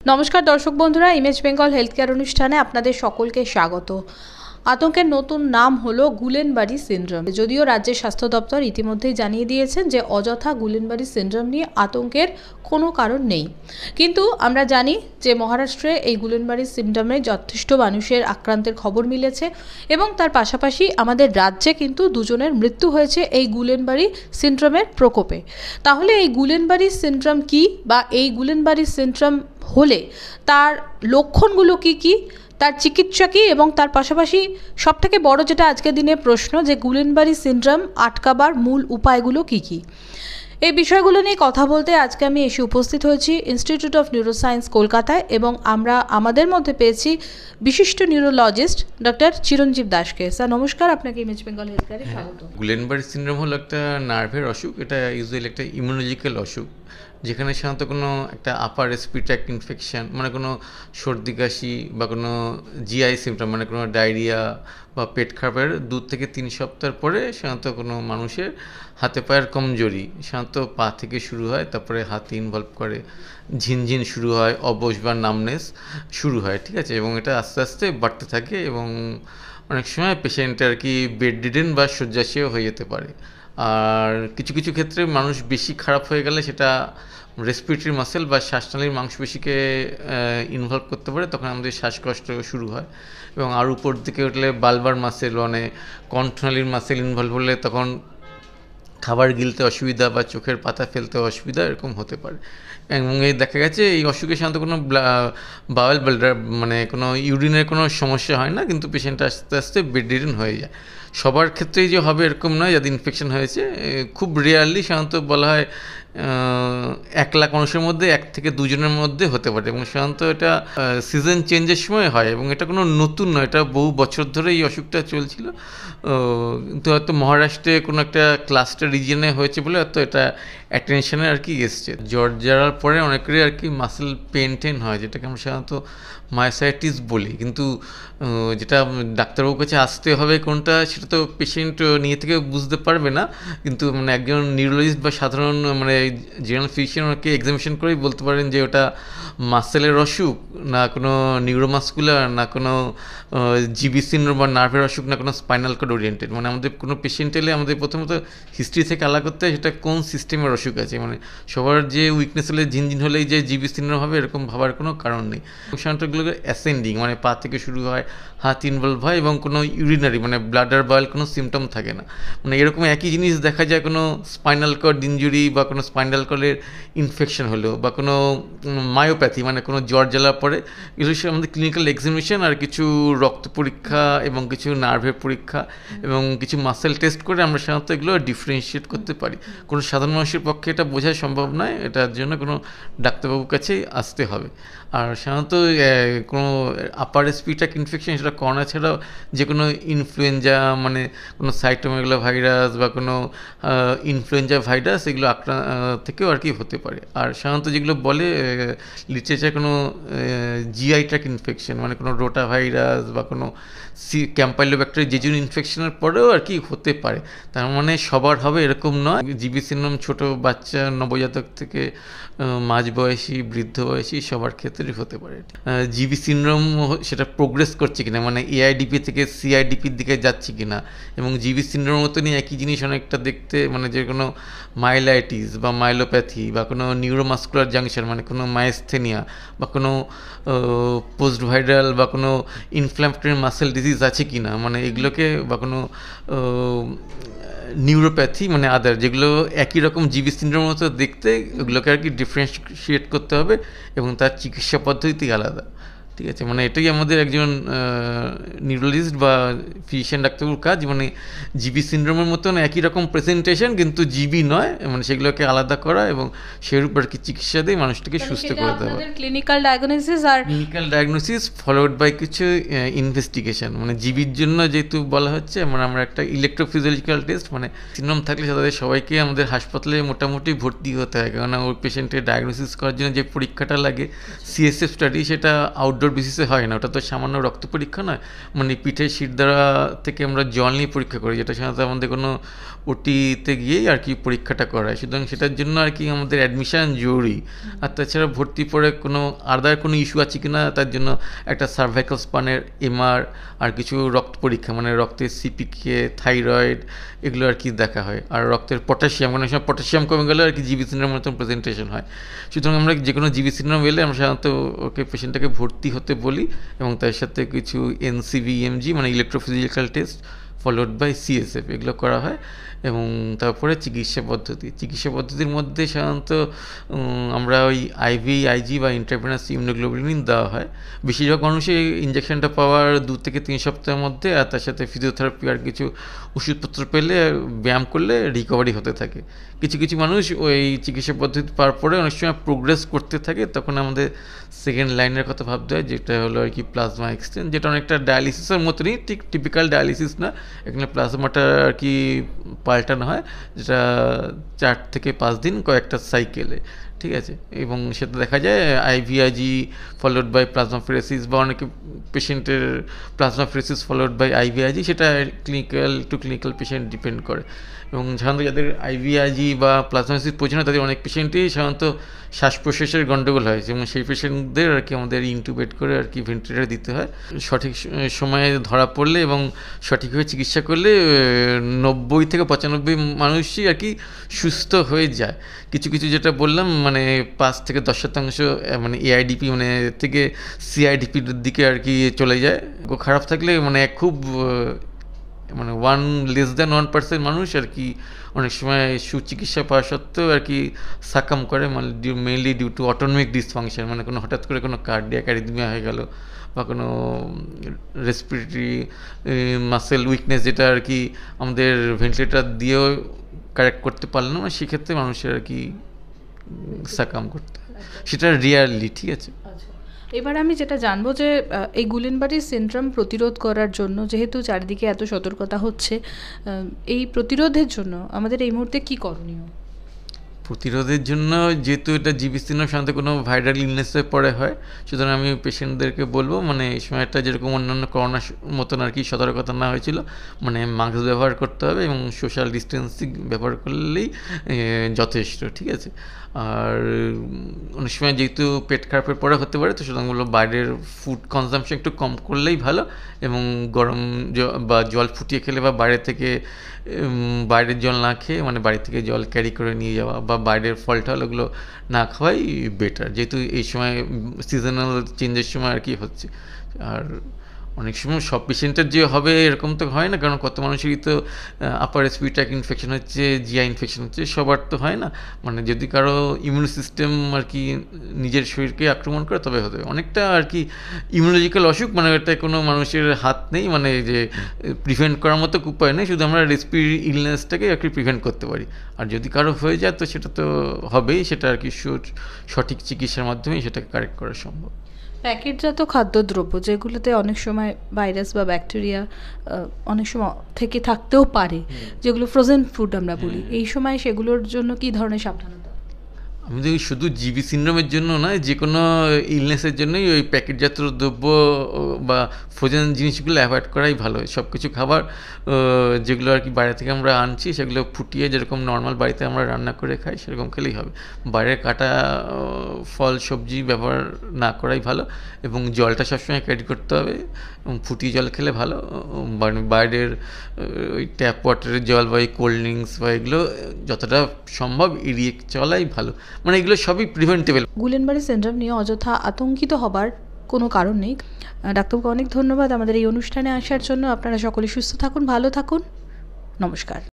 নমস্কার দর্শক বন্ধুরা, ইমেজ বেঙ্গল হেলথ কেয়ার অনুষ্ঠানে আপনাদের সকলকে স্বাগত। আতঙ্কের নতুন নাম হলো গুলেনবারি সিনড্রোম। যদিও রাজ্যের স্বাস্থ্য দপ্তর ইতিমধ্যেই জানিয়ে দিয়েছেন যে অযথা গুলেনবারি সিনড্রোম নিয়ে আতঙ্কের কোনো কারণ নেই, কিন্তু আমরা জানি যে মহারাষ্ট্রে এই গুলেনবারি সিনড্রোমে যথেষ্ট মানুষের আক্রান্তের খবর মিলেছে এবং তার পাশাপাশি আমাদের রাজ্যে কিন্তু দুজনের মৃত্যু হয়েছে এই গুলেনবারি সিনড্রোমের প্রকোপে। তাহলে এই গুলেনবারি সিনড্রোম কী, বা এই গুলেনবারি সিনড্রোম হলে তার লক্ষণগুলো কী কী, তার চিকিৎসা কী, এবং তার পাশাপাশি সবথেকে বড় যেটা আজকের দিনে প্রশ্ন, যে গুলেনবারি সিনড্রোম আটকাবার মূল উপায়গুলো কী কী, এই বিষয়গুলো নিয়ে কথা বলতে আজকে আমি এসে উপস্থিত হয়েছি ইনস্টিটিউট অফ নিউরোসায়েন্স কলকাতায়, এবং আমরা আমাদের মধ্যে পেয়েছি বিশিষ্ট নিউরোলজিস্ট ডক্টর চিরঞ্জীব দাসকে। স্যার নমস্কার, আপনাকে ইমেজ বেঙ্গল হেলথ কেয়ারে স্বাগত। গুলেনবারি সিনড্রোম হলো একটা নার্ভের অসুখ। এটা ইউজুয়ালি একটা ইমিউনোলজিক্যাল অসুখ, যেখানে সাধারণত কোনো একটা আপার রেসপিরেটরি ট্র্যাক্ট ইনফেকশন, মানে কোনো সর্দি কাশি বা কোনো জিআই সিমটম, মানে কোনো ডায়রিয়া বা পেট খারাপের 2 থেকে 3 সপ্তাহ পরে সাধারণত কোনো মানুষের হাতে পায়ের কমজোরি সাধারণত পা থেকে শুরু হয়, তারপরে হাতে ইনভলভ করে, ঝিনঝিন শুরু হয়, অবশ বা নামনেস শুরু হয়, ঠিক আছে, এবং এটা আস্তে আস্তে বাড়তে থাকে এবং অনেক সময় পেশেন্ট আর কি বেড রিডেন বা শয্যাশায়ী হয়ে যেতে পারে। আর কিছু কিছু ক্ষেত্রে মানুষ বেশি খারাপ হয়ে গেলে সেটা রেসপিরেটরি মাসেল বা শ্বাসনালীর মাংসপেশিকে ইনভলভ করতে পারে, তখন আমাদের শ্বাসকষ্ট শুরু হয়। এবং আর উপর দিকে উঠলে বালবার মাসেল, মানে কণ্ঠনালীর মাসেল ইনভলভ হলে তখন খাবার গিলতে অসুবিধা বা চোখের পাতা ফেলতে অসুবিধা এরকম হতে পারে। এবং এই দেখা গেছে এই অসুখের সাধারণত কোনো বাওয়েল ব্লাডার, মানে কোনো ইউরিনের কোনো সমস্যা হয় না, কিন্তু পেশেন্ট আস্তে আস্তে বেড রিডেন হয়ে যায়। সবার ক্ষেত্রেই যে হবে এরকম নয়, যাদের ইনফেকশন হয়েছে খুব রেয়ারলি সাধারণত বলা হয় 1 লাখ মানুষের মধ্যে 1 থেকে 2 জনের মধ্যে হতে পারে, এবং সাধারণত এটা সিজন চেঞ্জের সময় হয়, এবং এটা কোনো নতুন নয়, এটা বহু বছর ধরে এই অসুখটা চলছিল। কিন্তু হয়তো মহারাষ্ট্রে কোনো একটা ক্লাস্টার রিজিয়নে হয়েছে বলে হয়তো এটা অ্যাটেনশনে আর কি এসছে। জ্বর জ্বালার পরে অনেকেরই আর কি মাসেল পেন হয়, যেটাকে আমরা সাধারণত মায়োসাইটিস বলি, কিন্তু যেটা ডাক্তারবাবুর কাছে আসতে হবে কোনটা সেটা তো পেশেন্ট নিয়ে থেকে বুঝতে পারবে না, কিন্তু মানে একজন নিউরোলজিস্ট বা সাধারণ মানে জেনারেল ফিজিশিয়ান ওনাকে এক্সামিনেশন করেই বলতে পারেন যে ওটা মাসেলের অসুখ, না কোনো নিউরোমাসকুলার, না কোনো জিবি সিনড্রোম বা নার্ভের অসুখ, না কোনো স্পাইনাল কর্ড ওরিয়েন্টেড। মানে আমাদের কোনো পেশেন্ট এলে আমাদের প্রথমত হিস্ট্রি থেকে আলাদা করতে হয় সেটা কোন সিস্টেমের অসুখ আছে। মানে সবার যে উইকনেস হলে ঝিনঝিন হলেই যে জিবি সিনড্রোম হবে এরকম ভাবার কোনো কারণ নেই। সাধারণতগুলো অ্যাসেন্ডিং, মানে পা থেকে শুরু হয়, হাত ইনভলভ হয়, এবং কোনো ইউরিনারি মানে ব্লাডার বয়েল কোনো সিমটম থাকে না। মানে এরকম একই জিনিস দেখা যায় কোনো স্পাইনাল কর্ড ইনজুরি বা কোনো স্পাইনাল কর্ডের ইনফেকশন হলো, বা কোনো মায়োপ্যাথি, মানে কোনো জ্বর জ্বালার পরে এগুলো আমাদের ক্লিনিক্যাল এক্সামিনেশন আর কিছু রক্ত পরীক্ষা এবং কিছু নার্ভের পরীক্ষা এবং কিছু মাসেল টেস্ট করে আমরা সাধারণত এগুলো ডিফারেন্সিয়েট করতে পারি। কোনো সাধারণ মানুষের পক্ষে এটা বোঝা সম্ভব নয়, এটার জন্য কোনো ডাক্তারবাবুর কাছেই আসতে হবে। আর সাধারণত কোনো আপার রেসপিরেটরি ইনফেকশন, সেটা করোনা ছাড়াও যে কোনো ইনফ্লুয়েঞ্জা, মানে কোনো সাইটোমেগালো ভাইরাস বা কোনো ইনফ্লুয়েঞ্জা ভাইরাস, এগুলো থেকেও আর কি হতে পারে। আর সাধারণত যেগুলো বলে লিটারেচার কোনো জিআই ট্র্যাক্ট ইনফেকশন, মানে কোনো রোটা ভাইরাস বা কোনো ক্যাম্পাইলোব্যাক্টেরিয়া জেজুন ইনফেকশনের পরেও আর কি হতে পারে। তার মানে সবার হবে এরকম নয়। জিবি সিনড্রোম ছোটো বাচ্চা, নবজাতক থেকে মাঝবয়সী, বৃদ্ধ বয়সী সবার ক্ষেত্রেই হতে পারে। জিবি সিনড্রোম সেটা প্রোগ্রেস করছে কিনা, মানে এআইডিপি থেকে সিআইডিপির দিকে যাচ্ছে কিনা, এবং জিবি সিনড্রোমের মতনই একই জিনিস অনেকটা দেখতে, মানে যে কোনো মাইলাইটিস বা মাইলোপ্যাথি বা কোনো নিউরোমাসকুলার জাংশন, মানে কোনো মাইস্থেনিয়া বা কোনো পোস্ট ভাইরাল বা কোনো ইনফ্ল্যামেটরি মাসেল ডিজিজ আছে কি না, মানে এগুলোকে, বা কোনো নিউরোপ্যাথি, মানে আদার যেগুলো একই রকম জিবি সিনড্রোমের মতো দেখতে, ওগুলোকে আর কি ডিফারেন্সিয়েট করতে হবে, এবং তার চিকিৎসা পদ্ধতি আলাদা। ঠিক আছে, মানে এটাই আমাদের একজন নিউরোলজিস্ট বা ফিজিশিয়ান ডাক্তারবাবুর কাজ, মানে জিবি সিনড্রোমের মতন একই রকম প্রেজেন্টেশন কিন্তু জিবি নয়, মানে সেগুলোকে আলাদা করা এবং সেরূপ আর কি চিকিৎসা দিয়ে মানুষটাকে সুস্থ করে দেওয়া। ক্লিনিক্যাল ডায়াগনোসিস ফলোড বাই কিছু ইনভেস্টিগেশন, মানে জিবির জন্য যেহেতু বলা হচ্ছে, মানে আমরা একটা ইলেকট্রোফিজিওলজিক্যাল টেস্ট, মানে সিনড্রোম থাকলে তাদের সবাইকে আমাদের হাসপাতালে মোটামুটি ভর্তি হতে হয়, কারণ ওই পেশেন্টের ডায়াগনোসিস করার জন্য যে পরীক্ষাটা লাগে সিএসএফ স্টাডি, সেটা আউটডোর আউটডোর বেসিসে হয় না, ওটা তো সামান্য রক্ত পরীক্ষা নয়, মানে পিঠের শির দ্বারা থেকে আমরা জল নিয়ে পরীক্ষা করি, যেটা সাধারণত আমাদের কোনো ওটিতে গিয়েই আর কি পরীক্ষাটা করায়। সুতরাং সেটার জন্য আর কি আমাদের অ্যাডমিশন জরুরি। আর তাছাড়া ভর্তি পরে কোনো আদার কোনো ইস্যু আছে কি না তার জন্য একটা সার্ভাইকাল স্পানের এমআর আর কিছু রক্ত পরীক্ষা, মানে রক্তের সিপিকে, থাইরয়েড, এগুলো আর কি দেখা হয়। আর রক্তের পটাশিয়াম, অনেক সময় পটাশিয়াম কমে গেলে আর কি জিবি সিন্ড্রোমের মতন প্রেজেন্টেশন হয়। সুতরাং আমরা যে কোনো জিবি সিন্ড্রোম এলে আমরা সাধারণত ওকে পেশেন্টটাকে ভর্তি হতে বলি এবং তার সাথে কিছু এনসিভিএমজি মানে ইলেকট্রোফিজিক্যাল টেস্ট ফলোড বাই সিএসএফ এগুলো করা হয়। এবং তারপরে চিকিৎসা পদ্ধতির মধ্যে সাধারণত আমরা ওই আইভি, আইজি বা ইন্ট্রাভেনাস ইমিউনোগ্লোবুলিন দেওয়া হয়। বেশিরভাগ মানুষই ইঞ্জেকশনটা পাওয়ার 2 থেকে 3 সপ্তাহের মধ্যে, আর তার সাথে ফিজিওথেরাপি আর কিছু ওষুধপত্র পেলে, ব্যায়াম করলে রিকভারি হতে থাকে। কিছু কিছু মানুষ ওই চিকিৎসা পদ্ধতি পাওয়ার পরে অনেক সময় প্রোগ্রেস করতে থাকে, তখন আমাদের সেকেন্ড লাইনের কথা ভাবতে হয়, যেটা হলো আর কি প্লাজমা এক্সচেঞ্জ, যেটা অনেকটা ডায়ালিসিসের মতনই, ঠিক টিপিক্যাল ডায়ালিসিস না, এখানে প্লাজমাটা আর কি পাল্টানো হয়, যেটা 4 থেকে 5 দিন কয়েকটা সাইকেলে, ঠিক আছে। এবং সেটা দেখা যায় আইভিআইজি ফলোড বাই প্লাজমাফেরেসিস, বা অনেকে পেশেন্টের প্লাজমাফেরেসিস ফলোড বাই আইভিআইজি, সেটা clinical to clinical patient depend করে। এবং সাধারণত যাদের আইভিআইজি বা প্লাজমাফেরেসিস প্রয়োজন হয় তাদের অনেক পেশেন্টই সাধারণত শ্বাস প্রশ্বাসের গণ্ডগোল হয়, এবং সেই পেশেন্টদের আর কি আমাদের ইনটুবেট করে আর কি ভেন্টিলেটর দিতে হয়। সঠিক সময়ে ধরা পড়লে এবং সঠিকভাবে চিকিৎসা করলে 90 থেকে 95 মানুষই আর কি সুস্থ হয়ে যায়। কিছু কিছু যেটা বললাম মানে 5 থেকে 10% মানে এআইডিপি মানে থেকে সিআইডিপির দিকে আর কি চলে যায়। খারাপ থাকলে মানে খুব মানে 1% মানুষ আর কি অনেক সময় সুচিকিৎসা পাওয়া সত্ত্বেও আর কি সাকাম করে, মানে mainly due to autonomic dysfunction, মানে কোনো হঠাৎ করে কোনো কার্ডিয়াক অ্যারিথমিয়া হয়ে গেল বা কোনো রেসপিরেটরি মাসেল উইকনেস, যেটা আর কি আমাদের ভেন্টিলেটর দিয়েও কারেক্ট করতে পারলো না, সেক্ষেত্রে মানুষের আর কি সাকাম করতে হয়, সেটা রিয়ারলি, ঠিক আছে। এবার আমি যেটা জানবো যে এই গুলেনবারি সিনড্রোম প্রতিরোধ করার জন্য, যেহেতু চারিদিকে এত সতর্কতা হচ্ছে, এই প্রতিরোধের জন্য আমাদের এই মুহূর্তে কি করণীয়? প্রতিরোধের জন্য যেহেতু এটা জিবি সিনড্রোম সাধারণত কোনো ভাইরাল ইলনেসের পরে হয়, সুতরাং আমি পেশেন্টদেরকে বলবো মানে এই সময়টা যেরকম অন্যান্য করোনার মতন আর কি সতর্কতা না হয়েছিল, মানে মাস্ক ব্যবহার করতে হবে এবং সোশ্যাল ডিস্টেন্সিং ব্যবহার করলেই যথেষ্ট, ঠিক আছে। আর অনেক সময় যেহেতু পেট খারাপের পরে হতে পারে, তো সুতরাং বললো বাইরের ফুড কনজাম্পশন একটু কম করলেই ভালো, এবং গরম বা জল ফুটিয়ে খেলে বা বাইরের জল না খেয়ে মানে বাড়ি থেকে জল ক্যারি করে নিয়ে যাওয়া বা বাইরের ফল টল ওগুলো না খাওয়াই বেটার, যেহেতু এই সময় সিজনাল চেঞ্জের সময় আর কি হচ্ছে। আর অনেক সময় সব পেশেন্টের যে হবে এরকম তো হয় না, কারণ কত মানুষেরই তো আপার রেসপিরেটরি ট্র্যাক্ট ইনফেকশন হচ্ছে, জিআই ইনফেকশন হচ্ছে, সবার তো হয় না। মানে যদি কারো ইমিউন সিস্টেম আর কি নিজের শরীরকে আক্রমণ করে তবে হতে হবে। অনেকটা আর কি ইমিউনোলজিক্যাল অসুখ, মানে এটা কোনো মানুষের হাত নেই, মানে যে প্রিভেন্ট করার মতো উপায় নেই, শুধু আমরা রেসপিরেটরি ইলনেসটাকে আর কি প্রিভেন্ট করতে পারি। আর যদি কারো হয়ে যায় তো সেটা তো হবেই, সেটা আর কি সঠিক চিকিৎসার মাধ্যমেই সেটাকে কারেক্ট করা সম্ভব। প্যাকেটজাত খাদ্যদ্রব্য, যেগুলোতে অনেক সময় ভাইরাস বা ব্যাকটেরিয়া অনেক সময় থেকে থাকতেও পারে, যেগুলো ফ্রোজেন ফুড আমরা বলি, এই সময় সেগুলোর জন্য কি ধরনের সাবধানতা? আমি তো শুধু জিবি সিনড্রোমের জন্য নয়, যে কোনো ইলনেসের জন্যই ওই প্যাকেটজাত দ্রব্য বা ফ্রোজেন জিনিসগুলো অ্যাভয়েড করাই ভালো। সব কিছু খাবার যেগুলো আর কি বাইরে থেকে আমরা আনছি সেগুলো ফুটিয়ে যেরকম নর্মাল বাড়িতে আমরা রান্না করে খাই সেরকম খেলেই হবে। বাইরের কাটা ফল সবজি ব্যবহার না করাই ভালো, এবং জলটা সবসময় ক্যারি করতে হবে, এবং ফুটিয়ে জল খেলে ভালো। বাইরের ওই ট্যাপ ওয়াটারের জল বা কোল্ড ড্রিঙ্কস বা এগুলো যতটা সম্ভব এড়িয়ে চলাই ভালো, মানে এগুলো সবই প্রিভেন্টেবল। গুলেনবারি সিনড্রোম নিয়ে অযথা আতঙ্কিত হবার কোনো কারণ নেই। ডাক্তারবাবুকে অনেক ধন্যবাদ আমাদের এই অনুষ্ঠানে আসার জন্য। আপনারা সকলে সুস্থ থাকুন, ভালো থাকুন, নমস্কার।